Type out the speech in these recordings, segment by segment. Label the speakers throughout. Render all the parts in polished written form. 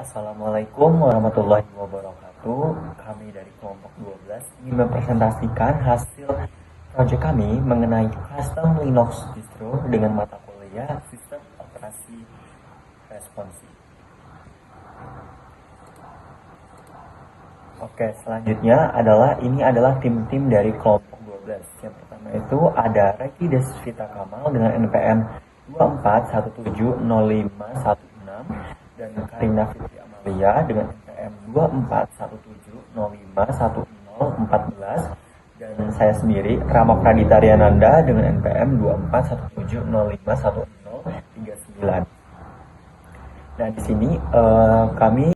Speaker 1: Assalamualaikum warahmatullahi wabarakatuh. Kami dari kelompok 12 ingin mempresentasikan hasil proyek kami mengenai custom Linux distro dengan mata kuliah sistem operasi responsif. Oke, selanjutnya ini adalah tim-tim dari kelompok 12. Yang pertama itu ada Reki Desvita Kamal dengan NPM 24170516 dan Karina Fitri Amalia dengan NPM 2417051014 dan saya sendiri Rama Pradita Riananda dengan NPM 2417051039. Nah, di sini kami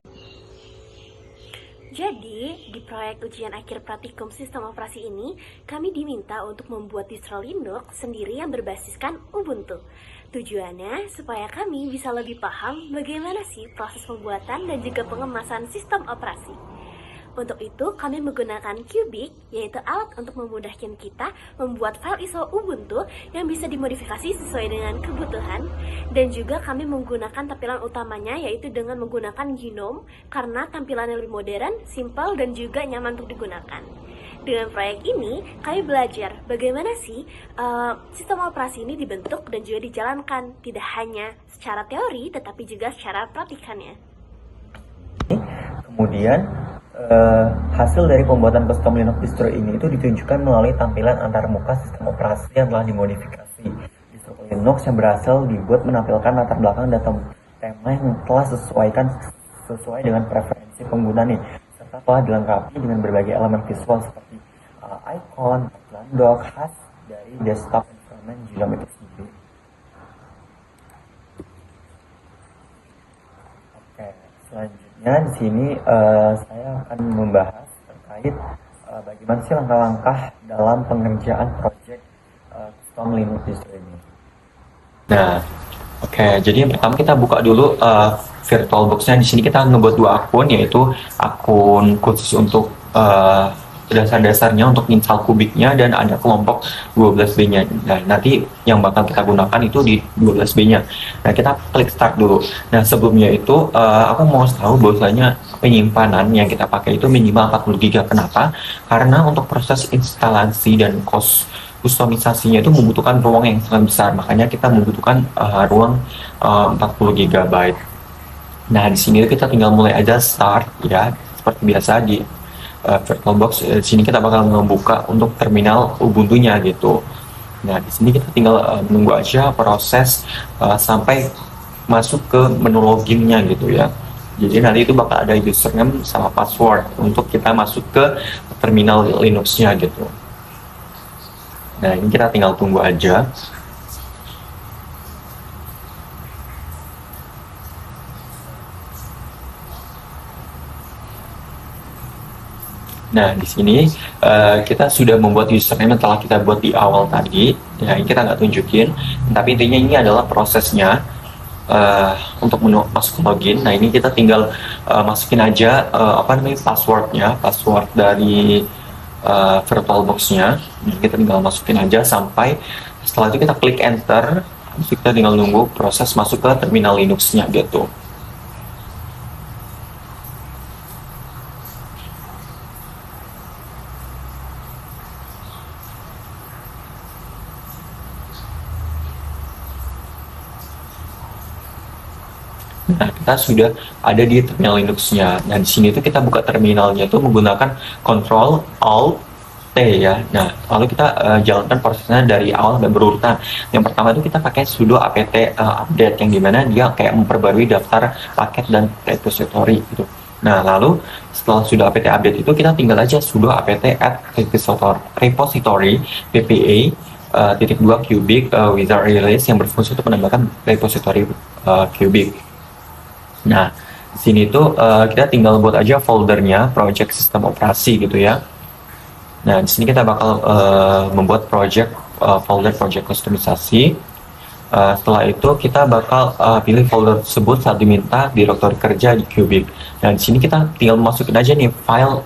Speaker 2: Jadi, di proyek ujian akhir praktikum sistem operasi ini, kami diminta untuk membuat distro Linux sendiri yang berbasiskan Ubuntu. Tujuannya supaya kami bisa lebih paham bagaimana sih proses pembuatan dan juga pengemasan sistem operasi. Untuk itu, kami menggunakan Cubic, yaitu alat untuk memudahkan kita membuat file ISO Ubuntu yang bisa dimodifikasi sesuai dengan kebutuhan. Dan juga kami menggunakan tampilan utamanya, yaitu dengan menggunakan GNOME, karena tampilannya lebih modern, simple, dan juga nyaman untuk digunakan. Dengan proyek ini, kami belajar bagaimana sih sistem operasi ini dibentuk dan juga dijalankan, tidak hanya secara teori, tetapi juga secara praktikannya.
Speaker 1: kemudian hasil dari pembuatan custom Linux distro ini itu ditunjukkan melalui tampilan antarmuka sistem operasi yang telah dimodifikasi. Distro Linux yang berhasil dibuat menampilkan latar belakang dan tema yang telah sesuai dengan preferensi pengguna nih, serta telah dilengkapi dengan berbagai elemen visual seperti icon, tampilan dock khas dari desktop environment GNOME itu sendiri. Oke, selanjutnya di sini saya akan membahas terkait bagaimana sih langkah-langkah dalam pengerjaan proyek custom Linux distro ini.
Speaker 3: Nah, oke. Jadi yang pertama kita buka dulu VirtualBox-nya. Di sini kita ngebuat 2 akun, yaitu akun khusus untuk dasar-dasarnya untuk install kubiknya, dan ada kelompok 12B-nya. Nah, nanti yang bakal kita gunakan itu di 12B-nya. Nah, kita klik start dulu. Nah, sebelumnya itu aku mau tahu bahwasanya penyimpanan yang kita pakai itu minimal 40 GB. Kenapa? Karena untuk proses instalasi dan kustomisasinya itu membutuhkan ruang yang sangat besar. Makanya kita membutuhkan ruang 40 GB. Nah, di sini kita tinggal mulai aja start ya, seperti biasa di VirtualBox. Di sini kita bakal membuka untuk terminal Ubuntu-nya gitu. Nah, di sini kita tinggal menunggu aja proses sampai masuk ke menu login-nya gitu ya. Jadi nanti itu bakal ada username sama password untuk kita masuk ke terminal Linux-nya gitu. Nah, ini kita tinggal tunggu aja. Nah, di sini kita sudah membuat username yang telah kita buat di awal tadi. Ya, ini kita nggak tunjukin, tapi intinya ini adalah prosesnya untuk masuk login. Nah, ini kita tinggal masukin aja password dari VirtualBox-nya. Kita tinggal masukin aja sampai setelah itu kita klik enter. Terus kita tinggal nunggu proses masuk ke terminal Linux-nya gitu. Nah, kita sudah ada di terminal Linux-nya. Nah, di sini tuh kita buka terminalnya itu menggunakan Ctrl Alt T ya. Nah, lalu kita jalankan prosesnya dari awal dan berurutan. Yang pertama itu kita pakai sudo apt update, yang dimana dia kayak memperbarui daftar paket dan repository gitu. Nah, lalu setelah sudo apt update itu kita tinggal aja sudo apt add repository ppa -2 Cubic wizard release yang berfungsi untuk menambahkan repository Cubic. Nah, di sini tuh kita tinggal buat aja foldernya project sistem operasi gitu ya. Nah, di sini kita bakal membuat folder project kustomisasi. Setelah itu kita bakal pilih folder tersebut saat diminta direktori kerja di Cubic. Nah, di sini kita tinggal masukin aja nih file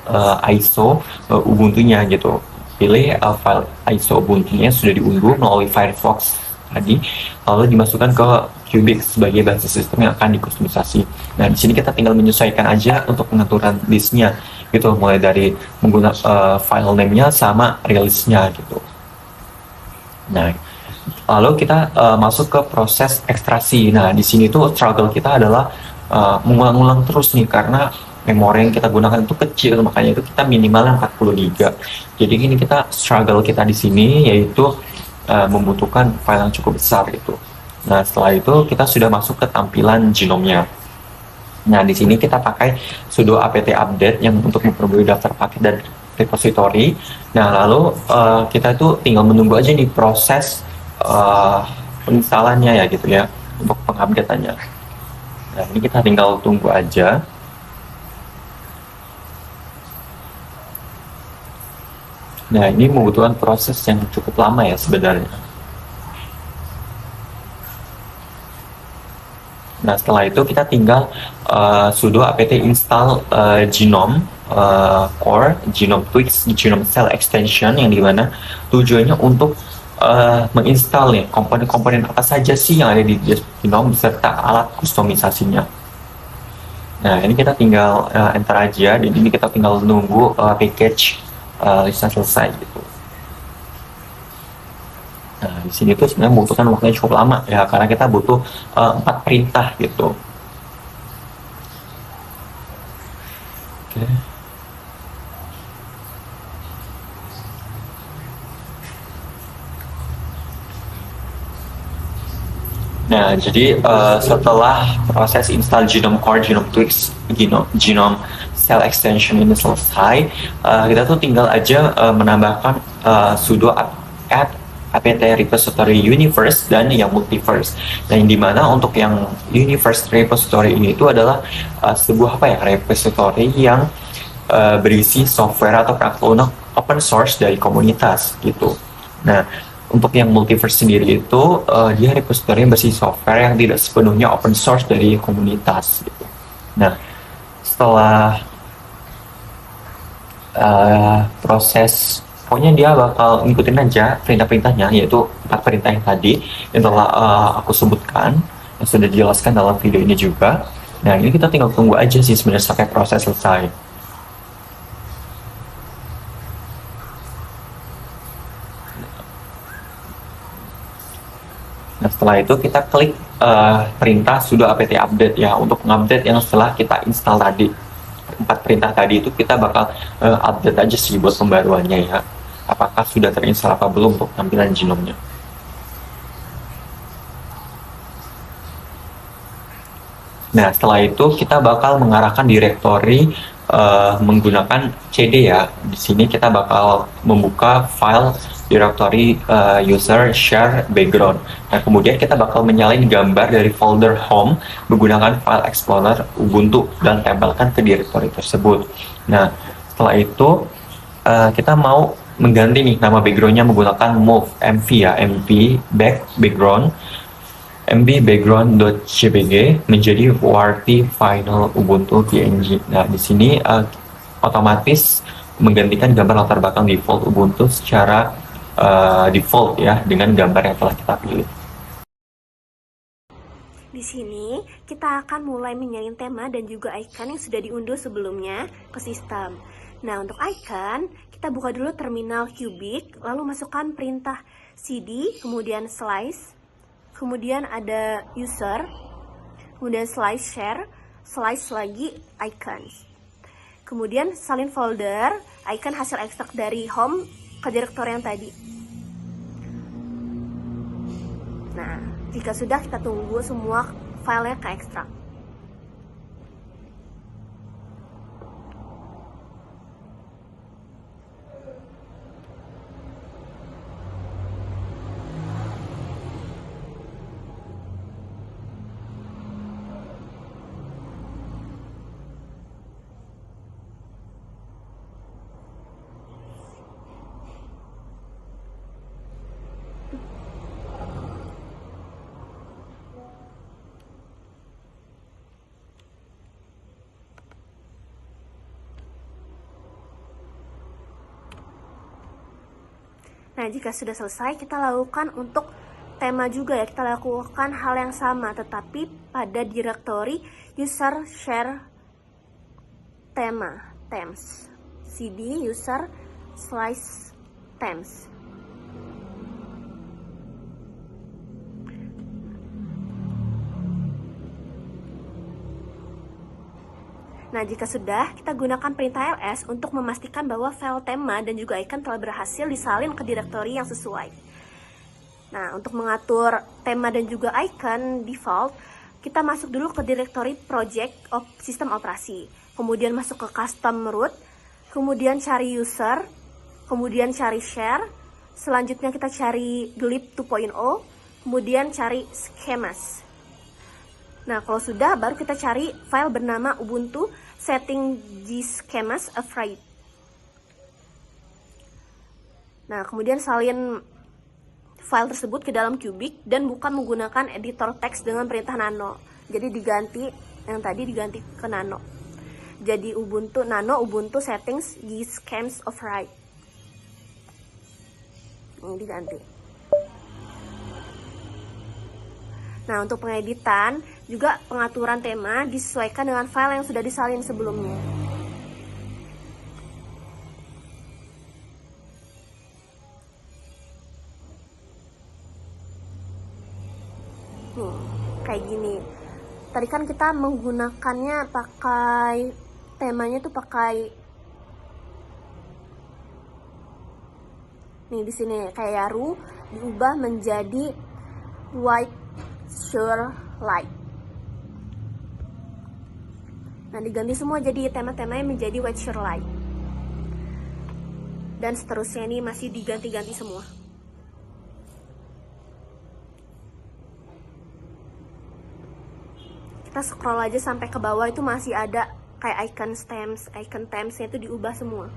Speaker 3: ISO Ubuntu-nya gitu. Pilih file ISO Ubuntu-nya sudah diunduh melalui Firefox tadi, lalu dimasukkan ke Cubic sebagai basis sistem yang akan dikustomisasi. Nah, di sini kita tinggal menyesuaikan aja untuk pengaturan listnya, gitu, mulai dari menggunakan file name-nya sama release-nya, gitu. Nah, lalu kita masuk ke proses ekstraksi. Nah, di sini tuh struggle kita adalah mengulang-ulang terus nih, karena memori yang kita gunakan itu kecil, makanya itu kita minimal 40 GB. Jadi ini kita struggle kita di sini yaitu membutuhkan file yang cukup besar gitu. Nah, setelah itu kita sudah masuk ke tampilan genomnya. Nah, di sini kita pakai sudo apt update yang untuk memperbarui daftar paket dan repository. Nah, lalu kita tuh tinggal menunggu aja nih proses penginstalannya ya gitu ya, untuk pengupdateannya. Nah, ini kita tinggal tunggu aja. Nah, ini membutuhkan proses yang cukup lama ya sebenarnya. Nah, setelah itu kita tinggal sudo apt install genome core, genome tweaks, genome cell extension, yang dimana tujuannya untuk menginstal nih komponen-komponen apa saja sih yang ada di genome beserta alat kustomisasinya. Nah, ini kita tinggal enter aja, dan ini kita tinggal nunggu package listnya selesai gitu. Nah, di sini tuh sebenarnya membutuhkan waktunya cukup lama ya, karena kita butuh 4 perintah gitu. Oke. Nah, jadi setelah proses install genome core, genome tweaks, genome cell extension ini selesai, kita tuh tinggal aja menambahkan sudo apt repository universe dan yang multiverse. Nah, yang dimana untuk yang universe repository ini itu adalah sebuah repository yang berisi software atau produk lunak open source dari komunitas gitu. Nah, untuk yang multiverse sendiri itu dia repository yang berisi software yang tidak sepenuhnya open source dari komunitas gitu. Nah, setelah proses, pokoknya dia bakal ngikutin aja perintah-perintahnya, yaitu 4 perintah yang tadi yang telah aku sebutkan, yang sudah dijelaskan dalam video ini juga. Nah, ini kita tinggal tunggu aja sih sebenarnya sampai proses selesai. Nah, setelah itu kita klik perintah sudo apt update ya, untuk mengupdate yang setelah kita install tadi. 4 perintah tadi itu kita bakal update aja sih buat pembaruannya ya, apakah sudah terinstall apa belum untuk tampilan genomnya. Nah, setelah itu kita bakal mengarahkan direktori menggunakan cd ya. Di sini kita bakal membuka file direktori user share background. Nah, kemudian kita bakal menyalain gambar dari folder home menggunakan file explorer Ubuntu dan tempelkan ke direktori tersebut. Nah, setelah itu kita mau mengganti nih nama backgroundnya menggunakan move mv ya, mv background mb background.jpg menjadi warty final ubuntu png. Nah, di sini otomatis menggantikan gambar latar belakang default ubuntu secara default ya, dengan gambar yang telah kita pilih.
Speaker 2: Di sini kita akan mulai menyalin tema dan juga icon yang sudah diunduh sebelumnya ke sistem. Nah, untuk icon kita buka dulu terminal Cubic, lalu masukkan perintah cd, kemudian slice, kemudian ada user, kemudian slice share, slice lagi icons. Kemudian salin folder icon hasil ekstrak dari home ke direktori yang tadi. Nah, jika sudah, kita tunggu semua filenya ke ekstrak. Nah, jika sudah selesai, kita lakukan untuk tema juga ya, kita lakukan hal yang sama tetapi pada direktori user share tema themes, cd user slice themes. Nah, jika sudah, kita gunakan perintah ls untuk memastikan bahwa file tema dan juga icon telah berhasil disalin ke direktori yang sesuai. Nah, untuk mengatur tema dan juga icon default, kita masuk dulu ke direktori project sistem operasi. Kemudian masuk ke custom root, kemudian cari user, kemudian cari share, selanjutnya kita cari glib 2.0, kemudian cari schemas. Nah, kalau sudah, baru kita cari file bernama Ubuntu setting gschemas afraid. Nah, kemudian salin file tersebut ke dalam Cubic dan bukan menggunakan editor teks dengan perintah nano. Jadi diganti, yang tadi diganti ke nano. Jadi Ubuntu nano Ubuntu settings gschemas afraid. Ini diganti. Nah, untuk pengeditan, juga pengaturan tema disesuaikan dengan file yang sudah disalin sebelumnya. Nih, kayak gini. Tadi kan kita menggunakannya pakai, temanya tuh pakai, nih di sini kayak Yaru diubah menjadi white sure light. Nah, diganti semua jadi tema-temanya menjadi white sure light. Dan seterusnya ini masih diganti-ganti semua. Kita scroll aja sampai ke bawah, itu masih ada kayak icon themes-nya itu diubah semua.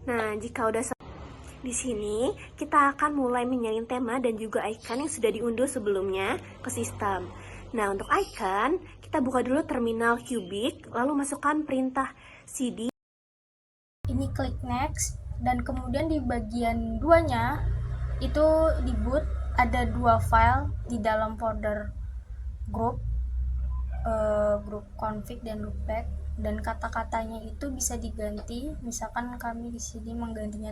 Speaker 2: Nah, jika udah di sini, kita akan mulai menyalin tema dan juga icon yang sudah diunduh sebelumnya ke sistem. Nah, untuk icon, kita buka dulu terminal Cubic, lalu masukkan perintah cd.
Speaker 4: Ini klik next, dan kemudian di bagian 2-nya itu di boot ada 2 file di dalam folder group config dan loopback, dan kata-katanya itu bisa diganti. Misalkan kami di sini menggantinya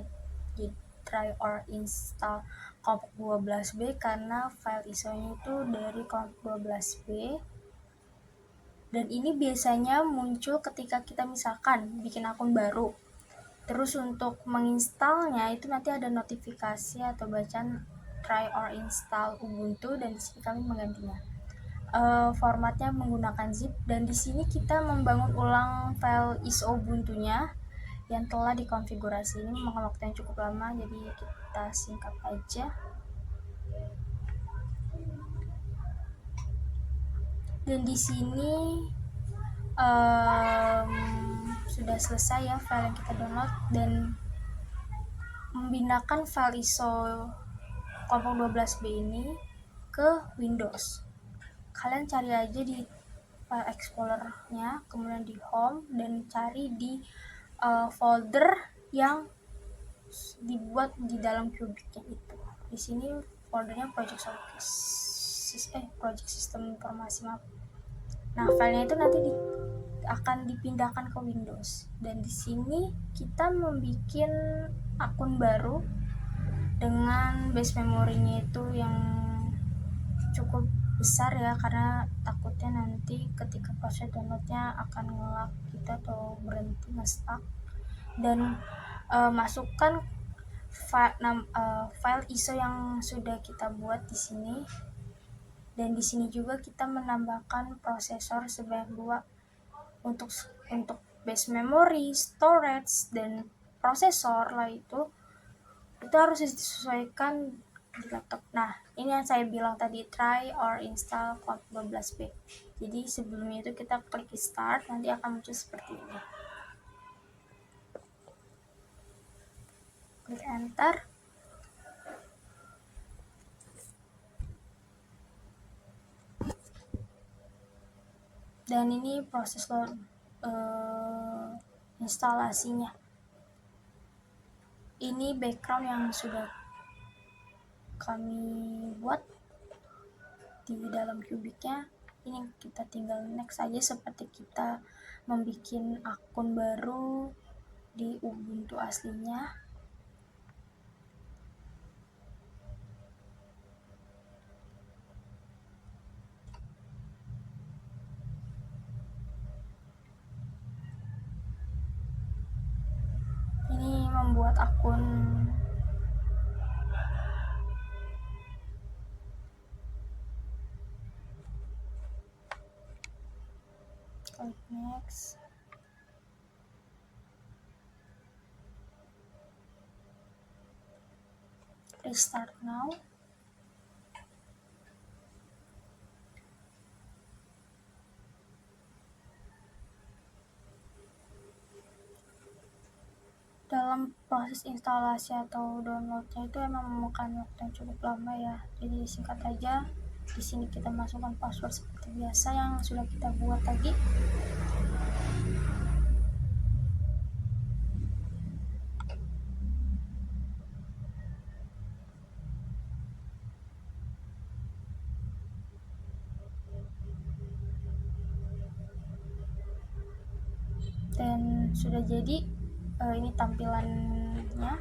Speaker 4: di try or install kelompok 12b karena file ISO-nya itu dari kelompok 12b. Dan ini biasanya muncul ketika kita misalkan bikin akun baru. Terus untuk menginstalnya itu nanti ada notifikasi atau bacaan try or install Ubuntu, dan di sini kami menggantinya. Formatnya menggunakan zip, dan di sini kita membangun ulang file ISO Ubuntu-nya yang telah dikonfigurasi. Ini memakan waktu yang cukup lama, jadi kita singkat aja. Dan di sini sudah selesai ya file yang kita download, dan membinakan file ISO kelompok 12b ini ke Windows. Kalian cari aja di file explorer-nya, kemudian di home, dan cari di folder yang dibuat di dalam Cubic-nya itu. Di sini foldernya project sistem informasi, maaf. Nah, filenya itu nanti akan dipindahkan ke Windows, dan di sini kita membuat akun baru dengan base memorinya itu yang cukup besar ya, karena takutnya nanti ketika proses downloadnya akan nge-lag kita atau berhenti nge-stuck. Dan masukkan file ISO yang sudah kita buat di sini. Dan di sini juga kita menambahkan prosesor sebanyak 2 untuk base memory, storage, dan prosesor lah itu harus disesuaikan di laptop. Nah, ini yang saya bilang tadi, try or install code 12B. Jadi sebelumnya itu kita klik start, nanti akan muncul seperti ini. Klik enter. Dan ini proses instalasinya. Ini background yang sudah kami buat di dalam Kubiknya. Ini kita tinggal next aja seperti kita membuat akun baru di Ubuntu aslinya. Ini membuat akun klik next. Restart now. Dalam proses instalasi atau downloadnya itu emang memakan waktu yang cukup lama ya. Jadi singkat aja, di sini kita masukkan password seperti biasa yang sudah kita buat tadi. Dan sudah jadi. Ini tampilannya.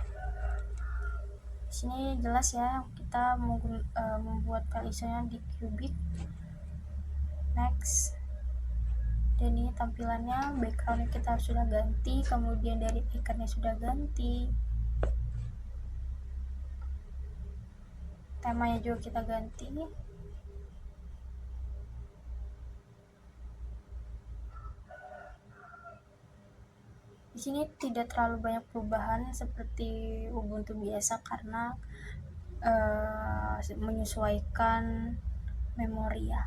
Speaker 4: Di sini jelas ya, kita membuat file ISO-nya di Kubik. Next. Dan ini tampilannya, background-nya kita sudah ganti, kemudian dari ikonnya sudah ganti, temanya juga kita ganti. Di sini tidak terlalu banyak perubahan seperti Ubuntu biasa karena menyesuaikan memori ya.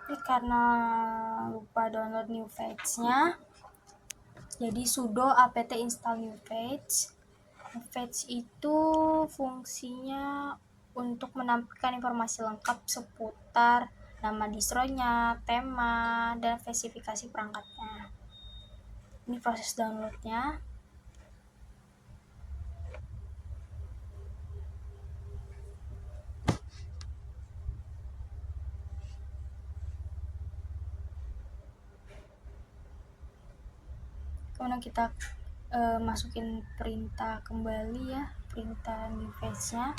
Speaker 4: Ini karena lupa download new page-nya, jadi sudo apt install new page. New page itu fungsinya untuk menampilkan informasi lengkap seputar nama distronya, tema, dan spesifikasi perangkatnya. Ini proses downloadnya. Kemudian kita masukin perintah kembali ya, perintah new page-nya.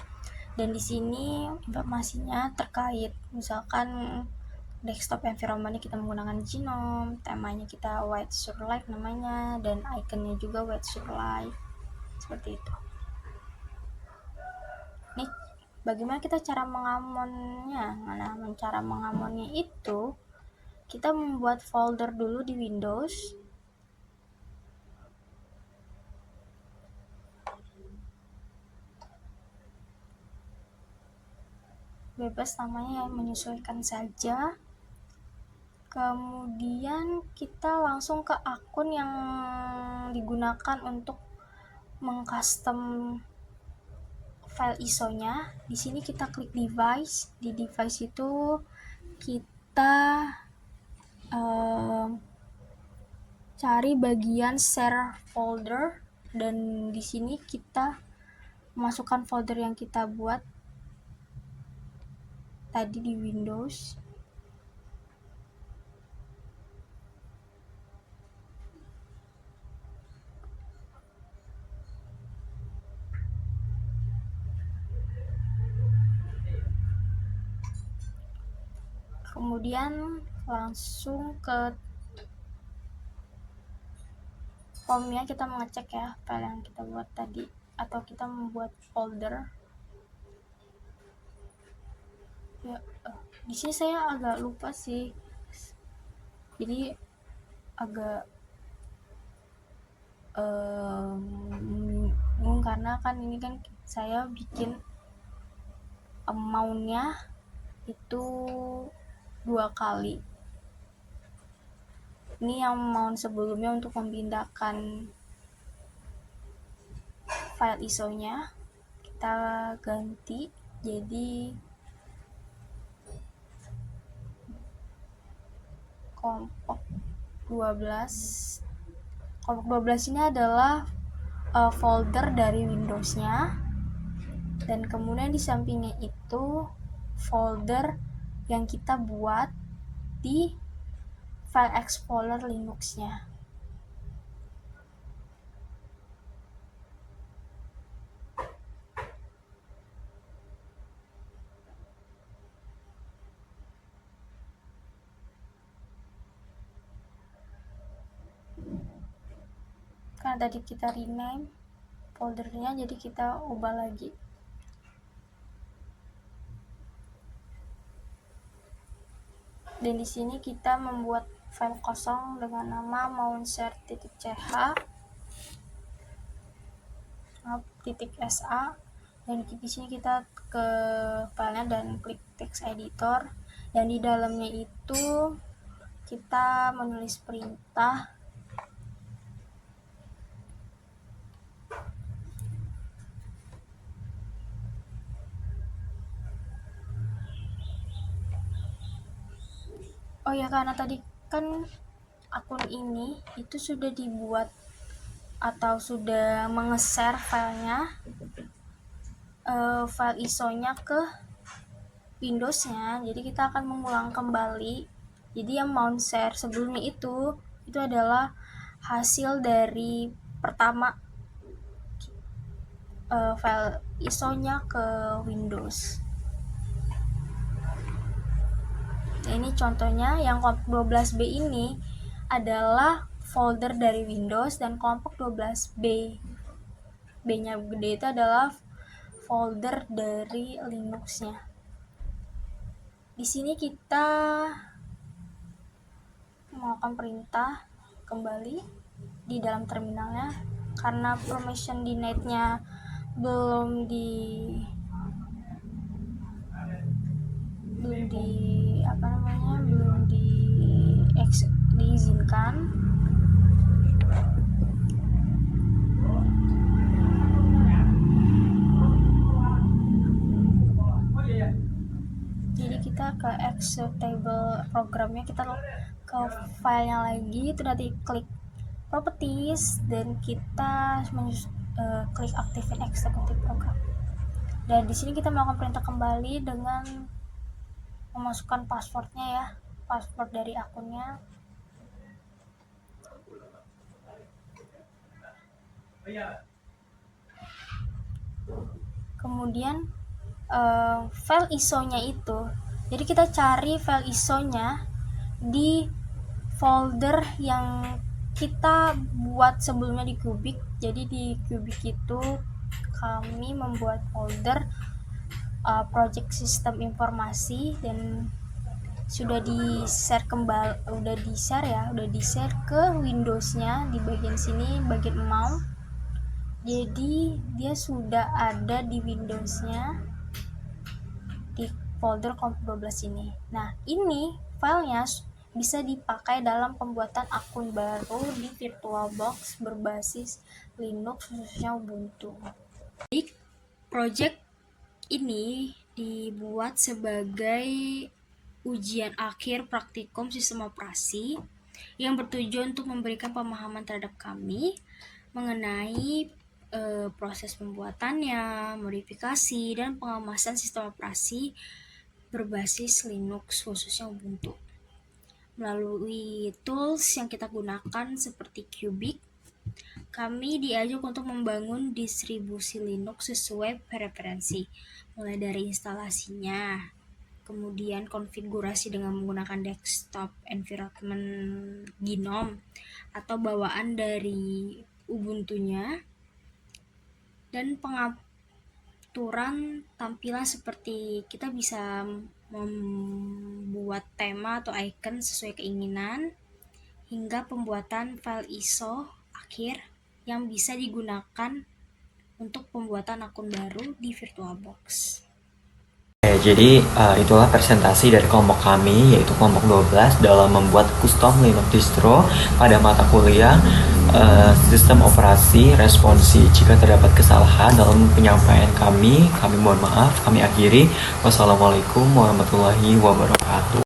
Speaker 4: Dan di sini informasinya terkait, misalkan desktop environment-nya kita menggunakan GNOME, temanya kita White Surelight namanya, dan ikonnya juga White Surelight, seperti itu. Nih, bagaimana kita cara mengamonnya? Nah, cara mengamonnya itu kita membuat folder dulu di Windows. Bebas namanya, menyesuaikan saja. Kemudian kita langsung ke akun yang digunakan untuk mengcustom file ISO-nya. Di sini kita klik device. Di device itu kita cari bagian share folder, dan di sini kita masukkan folder yang kita buat tadi di Windows. Kemudian langsung ke home-nya, kita mengecek ya file yang kita buat tadi, atau kita membuat folder ya. Di sini saya agak lupa sih, jadi agak karena kan ini kan saya bikin amount-nya itu 2 kali. Ini yang amount sebelumnya untuk memindahkan file ISO-nya, kita ganti jadi kelompok 12. Kelompok 12 ini adalah folder dari Windows-nya, dan kemudian di sampingnya itu folder yang kita buat di file explorer Linux-nya. Karena tadi kita rename foldernya, jadi kita ubah lagi. Dan di sini kita membuat file kosong dengan nama mountshare.ch .sa, dan di sini kita ke filenya dan klik text editor, dan di dalamnya itu kita menulis perintah karena tadi kan akun ini itu sudah dibuat atau sudah mengeser filenya, file ISO-nya ke Windows-nya, jadi kita akan mengulang kembali. Jadi yang mount share sebelumnya itu adalah hasil dari pertama file ISO-nya ke Windows. Nah, ini contohnya yang kelompok 12B ini adalah folder dari Windows, dan kelompok 12B B-nya gede itu adalah folder dari Linux-nya. Di sini kita melakukan perintah kembali di dalam terminalnya, karena permission denied-nya belum diizinkan. Jadi kita ke executable programnya, kita ke filenya lagi, itu nanti klik properties, dan kita klik aktifin executable program. Dan di sini kita melakukan perintah kembali dengan memasukkan passwordnya ya, password dari akunnya. Kemudian file ISO-nya itu, jadi kita cari file ISO-nya di folder yang kita buat sebelumnya di Cubic. Jadi di Cubic itu kami membuat folder project sistem informasi, dan sudah di-share kembali, udah di-share ke Windows-nya di bagian sini, bagian amount. Jadi dia sudah ada di Windows-nya di folder kelompok 12 ini. Nah, ini filenya bisa dipakai dalam pembuatan akun baru di VirtualBox berbasis Linux, khususnya Ubuntu. Jadi, project ini dibuat sebagai ujian akhir praktikum sistem operasi yang bertujuan untuk memberikan pemahaman terhadap kami mengenai proses pembuatannya, modifikasi, dan pengemasan sistem operasi berbasis Linux, khususnya Ubuntu. Melalui tools yang kita gunakan seperti Cubic, kami diajak untuk membangun distribusi Linux sesuai preferensi, mulai dari instalasinya, kemudian konfigurasi dengan menggunakan desktop environment GNOME atau bawaan dari Ubuntu-nya, dan pengaturan tampilan seperti kita bisa membuat tema atau icon sesuai keinginan, hingga pembuatan file ISO akhir yang bisa digunakan untuk pembuatan akun baru di VirtualBox.
Speaker 3: Oke, jadi itulah presentasi dari kelompok kami, yaitu kelompok 12 dalam membuat custom Linux distro pada mata kuliah sistem operasi responsi. Jika terdapat kesalahan dalam penyampaian kami mohon maaf. Kami akhiri. Wassalamualaikum warahmatullahi wabarakatuh.